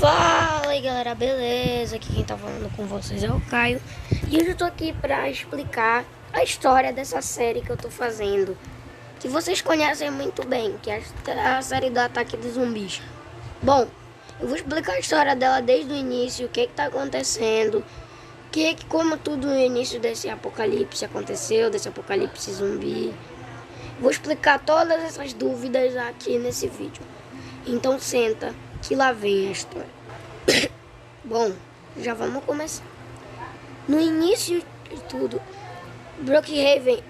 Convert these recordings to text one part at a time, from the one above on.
Fala aí galera, beleza? Aqui quem tá falando com vocês é o Caio. E hoje eu tô aqui pra explicar a história dessa série que eu tô fazendo, que vocês conhecem muito bem, que é a série do Ataque dos Zumbis. Bom, eu vou explicar a história dela desde o início, o que tá acontecendo, como tudo no início desse apocalipse aconteceu, desse apocalipse zumbi. Vou explicar todas essas dúvidas aqui nesse vídeo. Então senta que lá vem a história. Bom, já vamos começar. No início de tudo, Brookhaven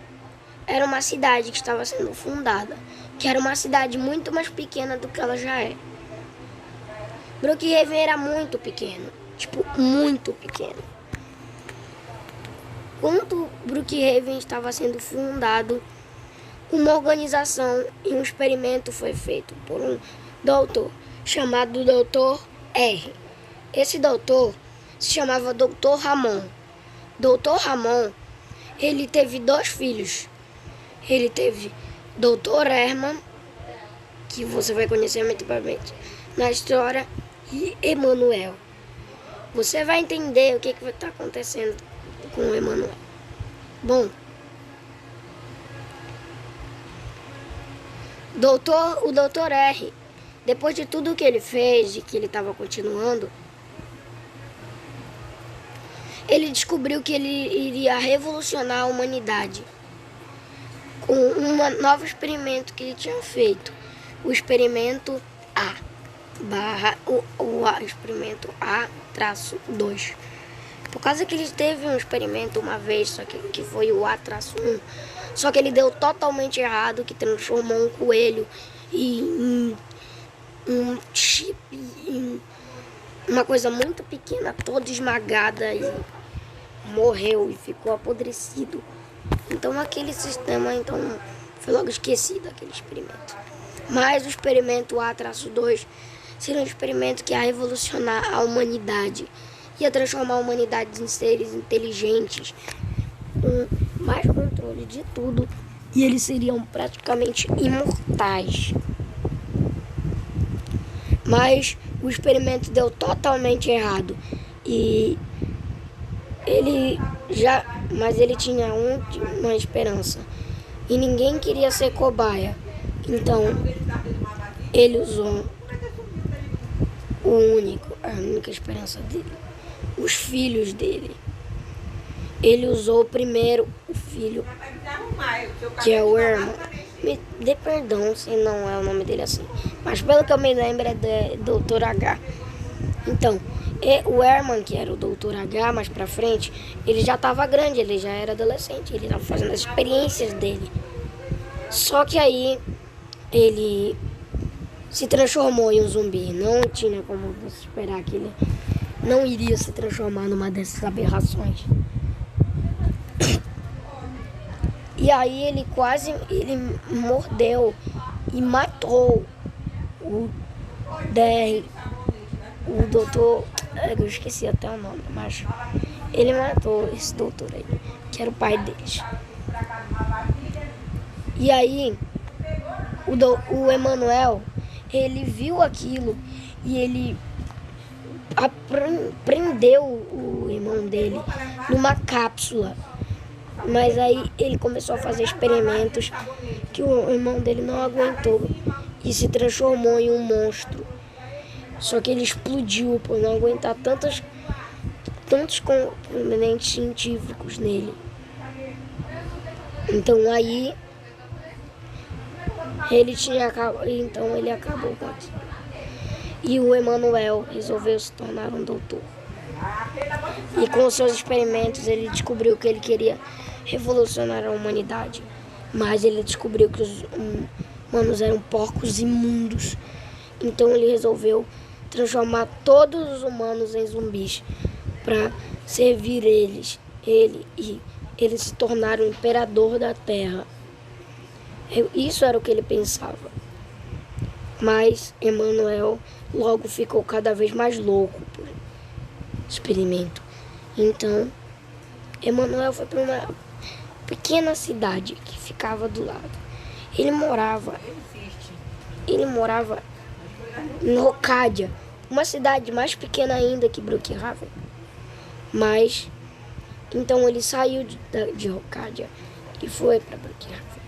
era uma cidade que estava sendo fundada, que era uma cidade muito mais pequena do que ela já é. Brookhaven era muito pequeno, tipo, muito pequeno. Quando Brookhaven estava sendo fundado, uma organização e um experimento foi feito por um doutor chamado Dr. R. Esse doutor se chamava Dr. Ramon. Dr. Ramon, ele teve 2 filhos. Ele teve Dr. Herman, que você vai conhecer muito provavelmente na história, e Emanuel. Você vai entender o que está acontecendo com o Emanuel. Bom, o Dr. R, depois de tudo que ele fez e que ele estava continuando, ele descobriu que ele iria revolucionar a humanidade com um novo experimento que ele tinha feito. O experimento A, experimento A-2. Por causa que ele teve um experimento uma vez, só que foi o A-1, só que ele deu totalmente errado, que transformou um coelho em um chip, em uma coisa muito pequena, toda esmagada, e morreu e ficou apodrecido. Então aquele sistema foi logo esquecido, aquele experimento. Mas o experimento A-2 seria um experimento que ia revolucionar a humanidade, ia transformar a humanidade em seres inteligentes, com mais controle de tudo, e eles seriam praticamente imortais. Mas o experimento deu totalmente errado, e ele tinha uma esperança, e ninguém queria ser cobaia. Então ele usou a única esperança dele, os filhos dele. Ele usou primeiro o filho, que é o Herman. Me dê perdão se não é o nome dele assim, mas pelo que eu me lembro é Dr. H. Então, o Herman, que era o Dr. H, mais pra frente, ele já estava grande, ele já era adolescente, ele estava fazendo as experiências dele. Só que aí ele se transformou em um zumbi. Não tinha como você esperar que ele não iria se transformar numa dessas aberrações. E aí ele mordeu e matou o DR, o doutor, eu esqueci até o nome, mas ele matou esse doutor aí, que era o pai deles. E aí o Emanuel, ele viu aquilo e ele prendeu o irmão dele numa cápsula. Mas aí ele começou a fazer experimentos que o irmão dele não aguentou e se transformou em um monstro. Só que ele explodiu por não aguentar tantos componentes científicos nele. Então aí ele acabou com aquilo. E o Emanuel resolveu se tornar um doutor. E com os seus experimentos ele descobriu que ele queria revolucionar a humanidade. Mas ele descobriu que os humanos eram porcos imundos. Então ele resolveu transformar todos os humanos em zumbis para servir ele se tornar o imperador da Terra. Isso era o que ele pensava. Mas Emanuel logo ficou cada vez mais louco por experimento. Então Emanuel foi para uma pequena cidade que ficava do lado. Ele morava em Rocádia, uma cidade mais pequena ainda que Brookhaven. Mas, então ele saiu de Hyrkádia e foi para Brookhaven.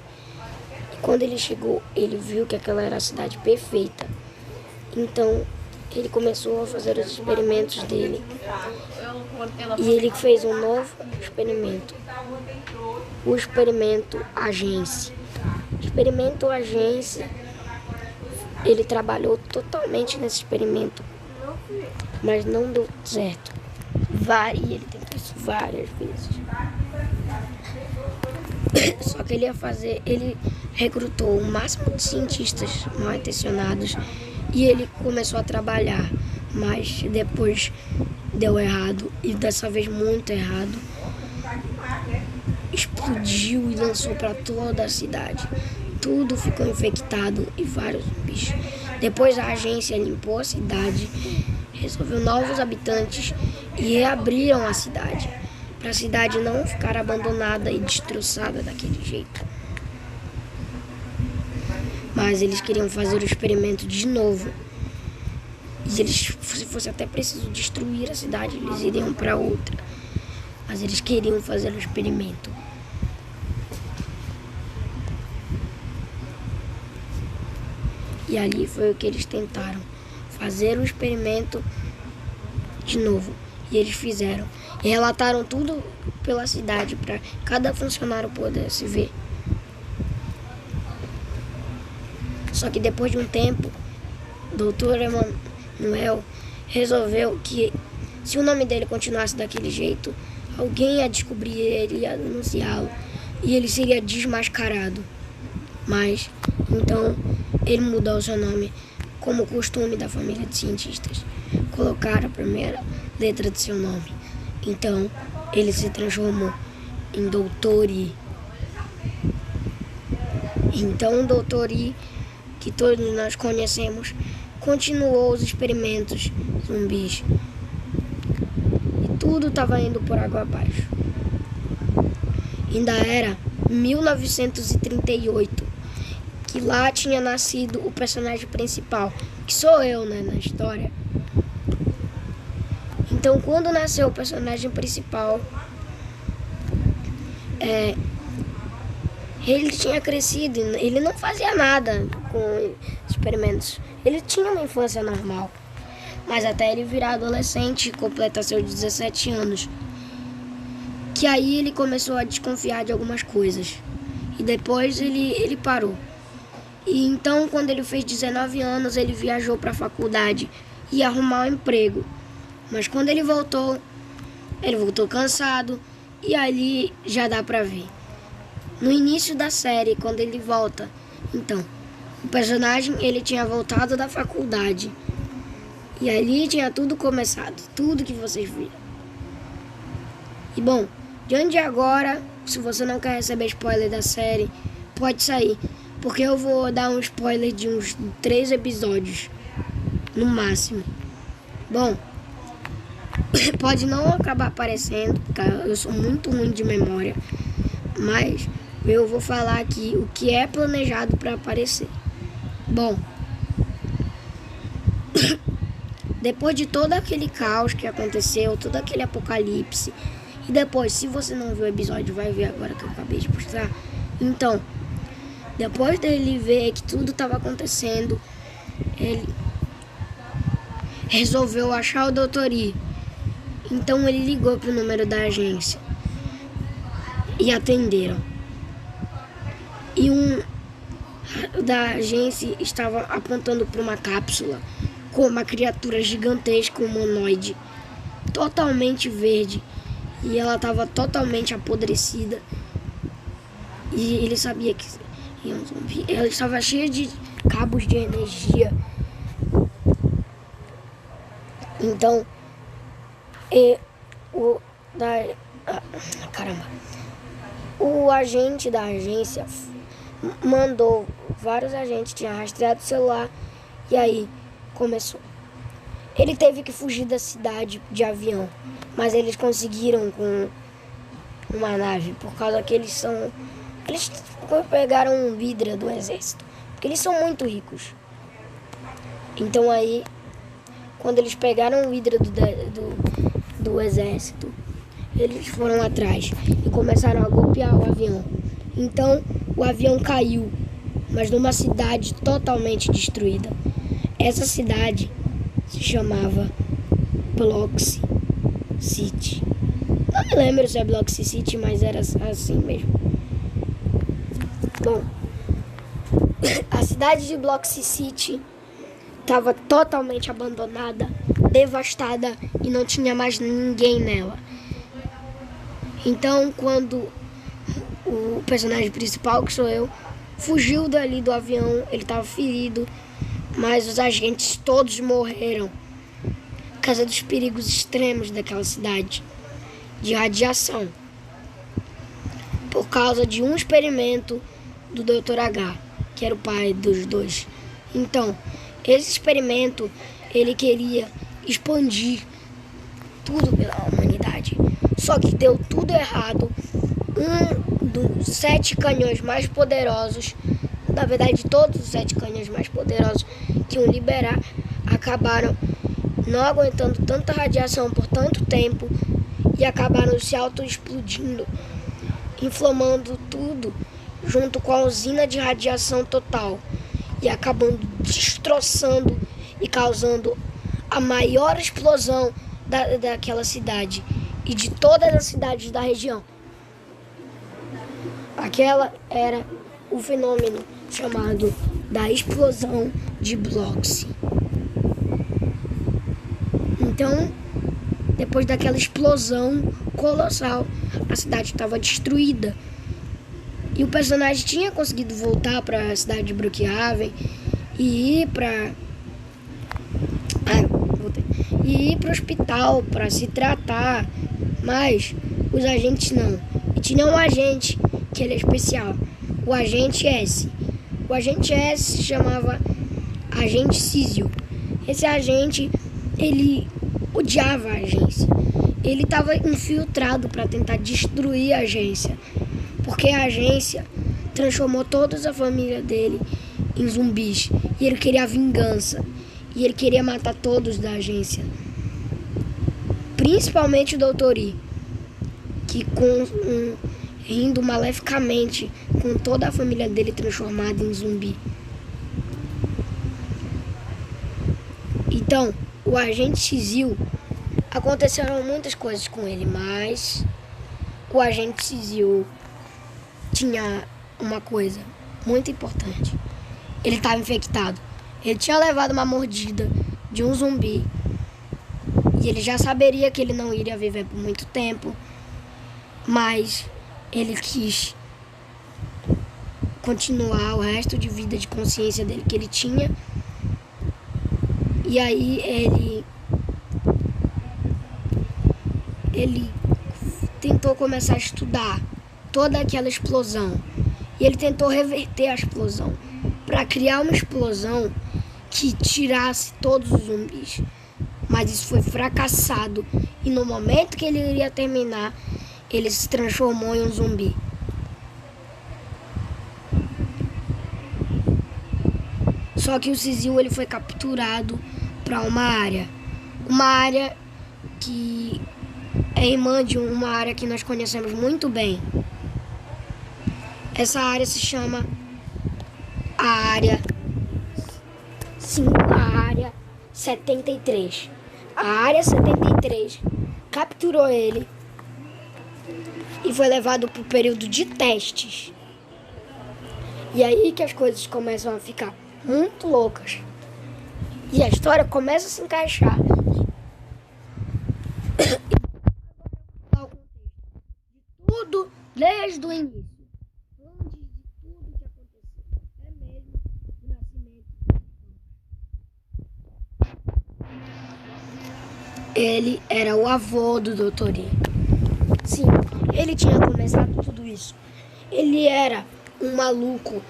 E quando ele chegou, ele viu que aquela era a cidade perfeita. Então, ele começou a fazer os experimentos dele. E ele fez um novo experimento. O experimento Agência. O experimento Agência, ele trabalhou totalmente nesse experimento, mas não deu certo. E ele tentou isso várias vezes. Só que ele recrutou o máximo de cientistas mal intencionados e ele começou a trabalhar, mas depois deu errado, e dessa vez muito errado. Explodiu e lançou para toda a cidade. Tudo ficou infectado e vários bichos. Depois a agência limpou a cidade, resolveu novos habitantes e reabriram a cidade, para a cidade não ficar abandonada e destroçada daquele jeito. Mas eles queriam fazer o experimento de novo. E eles, se fosse até preciso destruir a cidade, eles iriam para outra. Mas eles queriam fazer o experimento. E ali foi o que eles tentaram, fazer o experimento de novo. E eles fizeram. E relataram tudo pela cidade, para cada funcionário pudesse ver. Só que depois de um tempo, o Dr. Emanuel resolveu que, se o nome dele continuasse daquele jeito, alguém ia descobrir ele, ia denunciá-lo, e ele seria desmascarado. Mas, então, ele mudou o seu nome, como costume da família de cientistas, colocar a primeira letra de seu nome. Então, ele se transformou em Dr. I. Então, o Dr. I, que todos nós conhecemos, continuou os experimentos zumbis. E tudo estava indo por água abaixo. Ainda era 1938, que lá tinha nascido o personagem principal, que sou eu, né, na história. Então, quando nasceu o personagem principal, ele tinha crescido, ele não fazia nada com experimentos. Ele tinha uma infância normal, mas até ele virar adolescente e completar seus 17 anos, que aí ele começou a desconfiar de algumas coisas. E depois ele parou. E então, quando ele fez 19 anos, ele viajou para a faculdade e ia arrumar um emprego. Mas quando ele voltou cansado, e ali já dá pra ver. No início da série, quando ele volta, então, o personagem, ele tinha voltado da faculdade. E ali tinha tudo começado, tudo que vocês viram. E bom, diante de agora, se você não quer receber spoiler da série, pode sair. Porque eu vou dar um spoiler de uns 3 episódios, no máximo. Bom, pode não acabar aparecendo, porque eu sou muito ruim de memória, mas eu vou falar aqui o que é planejado para aparecer. Bom, depois de todo aquele caos que aconteceu, todo aquele apocalipse, e depois, se você não viu o episódio, vai ver agora que eu acabei de postar. Então, depois dele ver que tudo estava acontecendo, ele resolveu achar o Dr. I. Então ele ligou pro número da agência e atenderam. E da agência estava apontando para uma cápsula com uma criatura gigantesca, humanoide, totalmente verde, e ela estava totalmente apodrecida. E ele sabia que ia um zumbi. Ela estava cheia de cabos de energia. Então, o agente da agência mandou vários agentes, tinha rastreado o celular, e aí começou. Ele teve que fugir da cidade de avião, mas eles conseguiram com uma nave, por causa que eles pegaram um Hydra do exército, porque eles são muito ricos. Então aí, quando eles pegaram o Hydra do exército, eles foram atrás e começaram a golpear o avião. Então, o avião caiu, mas numa cidade totalmente destruída. Essa cidade se chamava Bloxy City. Não me lembro se é Bloxy City, mas era assim mesmo. Bom, a cidade de Bloxy City estava totalmente abandonada, devastada e não tinha mais ninguém nela. Então, quando o personagem principal, que sou eu, fugiu dali do avião, ele estava ferido, mas os agentes todos morreram por causa dos perigos extremos daquela cidade de radiação, por causa de um experimento do Dr. H, que era o pai dos dois. Então, esse experimento, ele queria expandir tudo pela humanidade. Só que deu tudo errado. Um dos 7 canhões mais poderosos, na verdade todos os 7 canhões mais poderosos que iam liberar, acabaram não aguentando tanta radiação por tanto tempo e acabaram se auto-explodindo, inflamando tudo junto com a usina de radiação total e acabando destroçando e causando a maior explosão daquela cidade e de todas as cidades da região. Aquela era o fenômeno chamado da explosão de Bloxy. Então, depois daquela explosão colossal, a cidade estava destruída. E o personagem tinha conseguido voltar para a cidade de Brookhaven e ir para o hospital para se tratar, mas os agentes não. E tinha um agente que ele é especial, o Agente S. O Agente S se chamava Agente Cizio. Esse agente, ele odiava a agência. Ele estava infiltrado para tentar destruir a agência, porque a agência transformou toda a família dele em zumbis. E ele queria vingança. E ele queria matar todos da agência. Principalmente o Dr. I, que rindo maleficamente com toda a família dele transformada em zumbi. Então, o Agente Cizio, aconteceram muitas coisas com ele, mas o Agente Cizio tinha uma coisa muito importante. Ele estava infectado. Ele tinha levado uma mordida de um zumbi e ele já saberia que ele não iria viver por muito tempo, mas ele quis continuar o resto de vida de consciência dele que ele tinha. E aí ele tentou começar a estudar toda aquela explosão. E ele tentou reverter a explosão para criar uma explosão que tirasse todos os zumbis. Mas isso foi fracassado. E no momento que ele iria terminar, ele se transformou em um zumbi. Só que o Cizio, ele foi capturado para uma área que é irmã de uma área que nós conhecemos muito bem. Essa área se chama a área 73. A área 73 capturou ele e foi levado para o período de testes. E aí que as coisas começam a ficar muito loucas. E a história começa a se encaixar. Tudo desde o início. Antes de tudo que aconteceu. Até mesmo o nascimento. Ele era o avô do Dr. I. Sim, ele tinha começado tudo isso. Ele era um maluco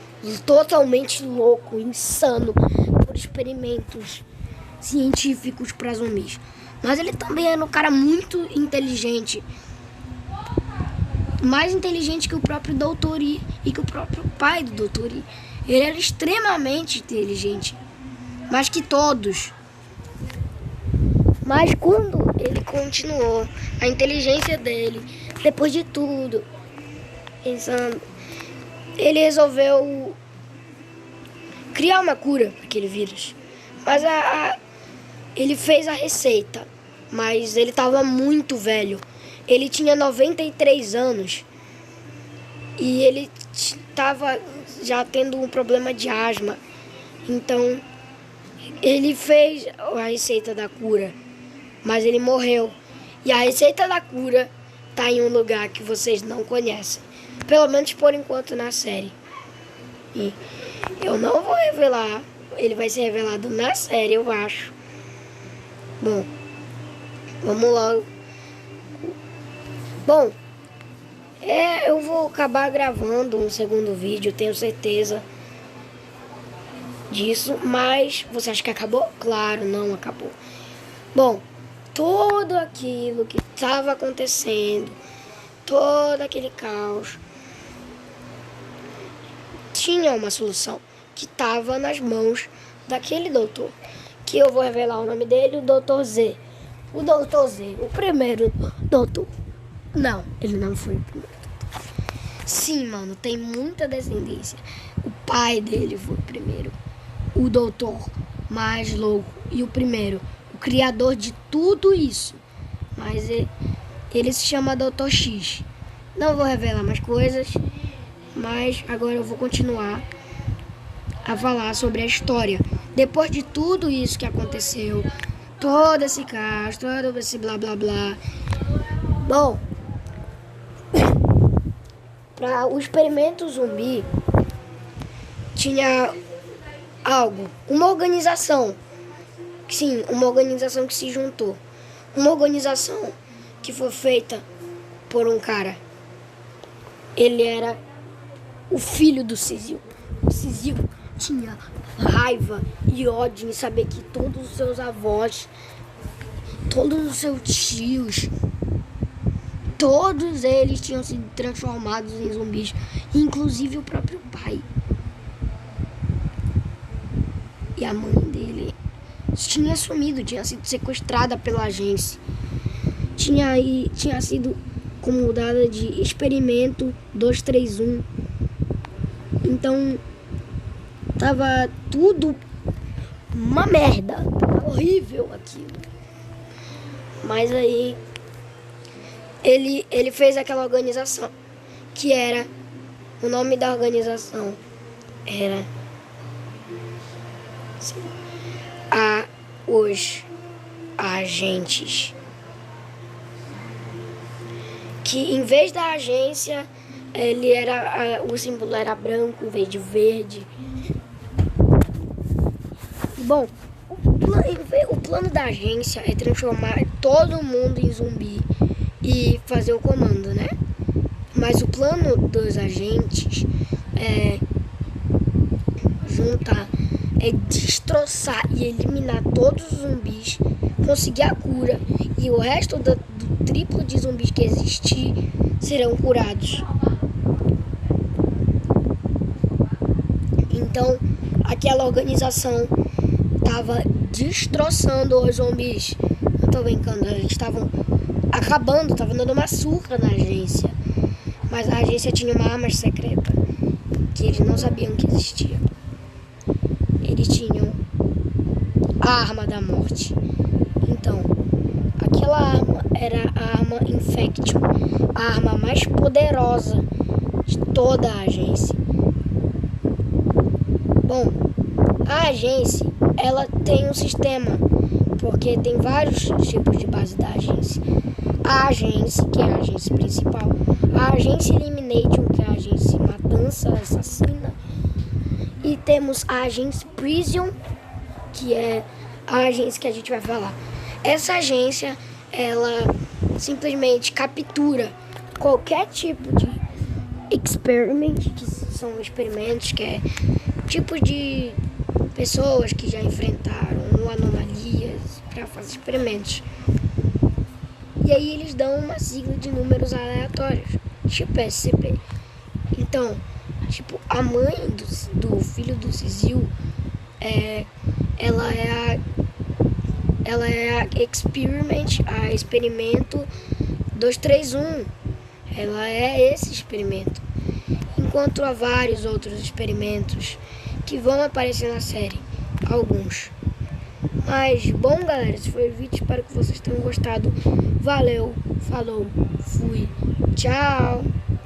totalmente louco, insano por experimentos científicos para zumbis. Mas ele também era um cara muito inteligente. Mais inteligente que o próprio Dr. I e que o próprio pai do Dr. I. Ele era extremamente inteligente. Mais que todos. Mas quando ele continuou, a inteligência dele, depois de tudo, pensando, ele resolveu criar uma cura para aquele vírus. Mas ele fez a receita, mas ele estava muito velho. Ele tinha 93 anos e ele estava já tendo um problema de asma. Então, ele fez a receita da cura, mas ele morreu. E a receita da cura está em um lugar que vocês não conhecem. Pelo menos por enquanto na série. E eu não vou revelar. Ele vai ser revelado na série, eu acho. Bom, vamos logo. Bom, eu vou acabar gravando um segundo vídeo, tenho certeza disso. Mas você acha que acabou? Claro, não acabou. Bom, tudo aquilo que estava acontecendo, todo aquele caos, tinha uma solução que estava nas mãos daquele doutor, que eu vou revelar o nome dele, o Dr. Z. O Dr. Z, o primeiro doutor. Não, ele não foi o primeiro doutor. Sim, mano, tem muita descendência. O pai dele foi o primeiro, o doutor mais louco, e o primeiro, o criador de tudo isso. Mas ele se chama Dr. X. Não vou revelar mais coisas, mas agora eu vou continuar a falar sobre a história. Depois de tudo isso que aconteceu, todo esse caos, todo esse blá blá blá. Bom, para o experimento zumbi tinha uma organização. Sim, uma organização que se juntou. Uma organização que foi feita por um cara. Ele era o filho do Cizil. O Cizil tinha raiva e ódio em saber que todos os seus avós, todos os seus tios, todos eles tinham sido transformados em zumbis, inclusive o próprio pai. E a mãe dele tinha sumido, tinha sido sequestrada pela agência. Tinha sido comandada de experimento 231. Então, tava tudo uma merda. Horrível aquilo. Mas aí, ele fez aquela organização, que era, o nome da organização era os agentes. Que em vez da agência, o símbolo era branco em vez de verde. Bom, o plano da agência é transformar todo mundo em zumbi e fazer o comando, né? Mas o plano dos agentes é destroçar e eliminar todos os zumbis, conseguir a cura, e o resto do triplo de zumbis que existir serão curados. Então, aquela organização estava destroçando os zumbis. Não tô brincando, eles estavam acabando, estavam dando uma surra na agência. Mas a agência tinha uma arma secreta que eles não sabiam que existia. Eles tinham a arma da morte. Então, aquela arma era a arma Infection, a arma mais poderosa de toda a agência. Bom, a agência, ela tem um sistema, porque tem vários tipos de base da agência. A agência, que é a agência principal, a agência Elimination, que é a agência Matança Assassina, e temos a agência Prison, que é a agência que a gente vai falar. Essa agência, ela simplesmente captura qualquer tipo de experiment, que são experimentos, que é tipos de pessoas que já enfrentaram anomalias para fazer experimentos. E aí eles dão uma sigla de números aleatórios, tipo SCP. Então, tipo, a mãe do filho do Cizil, ela é ela é a experimento 231. Ela é esse experimento. Enquanto há vários outros experimentos que vão aparecer na série. Alguns. Mas, bom, galera, esse foi o vídeo. Espero que vocês tenham gostado. Valeu, falou, fui, tchau.